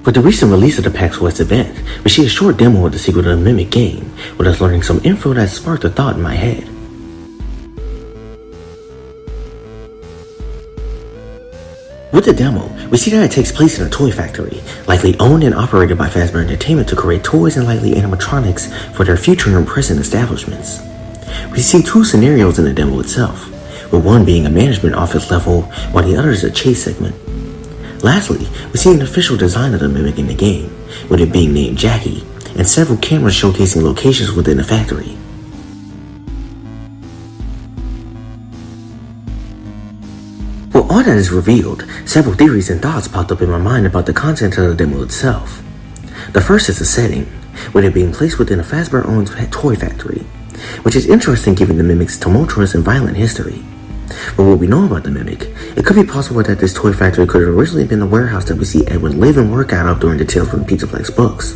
With the recent release of the PAX West event, we see a short demo of the sequel to the Mimic game, with us learning some info that sparked a thought in my head. With the demo, we see that it takes place in a toy factory, likely owned and operated by Fazbear Entertainment to create toys and likely animatronics for their future and present establishments. We see two scenarios in the demo itself, with one being a management office level while the other is a chase segment. Lastly, we see an official design of the Mimic in the game, with it being named Jackie, and several cameras showcasing locations within the factory. While all that is revealed, several theories and thoughts popped up in my mind about the content of the demo itself. The first is the setting, with it being placed within a Fazbear-owned toy factory, which is interesting given the Mimic's tumultuous and violent history. But what we know about the Mimic, it could be possible that this toy factory could have originally been the warehouse that we see Edwin live and work out of during the Tales from the Pizzaplex books,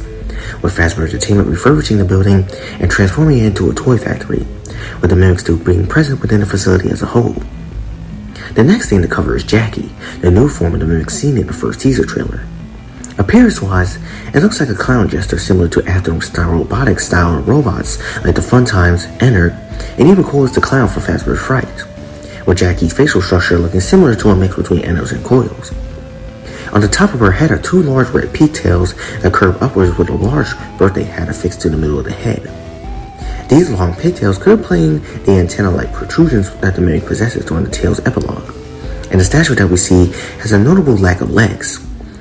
with Fazbear Entertainment refurbishing the building and transforming it into a toy factory, with the Mimic still being present within the facility as a whole. The next thing to cover is Jackie, the new form of the Mimic seen in the first teaser trailer. Appearance-wise, it looks like a clown jester similar to Afternoon-style robotic-style robots like the Fun Times, Ennard, and even cool as the clown from Fazbear's Fright, with Jackie's facial structure looking similar to a mix between Ennard's and Coil's. On the top of her head are two large red pigtails that curve upwards with a large birthday hat affixed to the middle of the head. These long pigtails could explain the antenna-like protrusions that the Mimic possesses during the Tales epilogue, and the statue that we see has a notable lack of legs,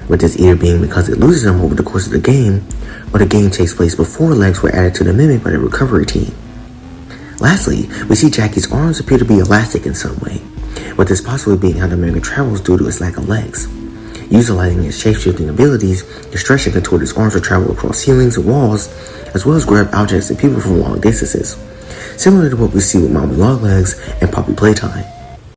with this either being because it loses them over the course of the game, or the game takes place before legs were added to the Mimic by the recovery team. Lastly, we see Jackie's arms appear to be elastic in some way, with this possibly being how the Mimic travels due to its lack of legs. Utilizing its shape-shifting abilities, it stretch and contort its arms to travel across ceilings and walls, as well as grab objects and people from long distances, similar to what we see with Mommy Longlegs and Poppy Playtime.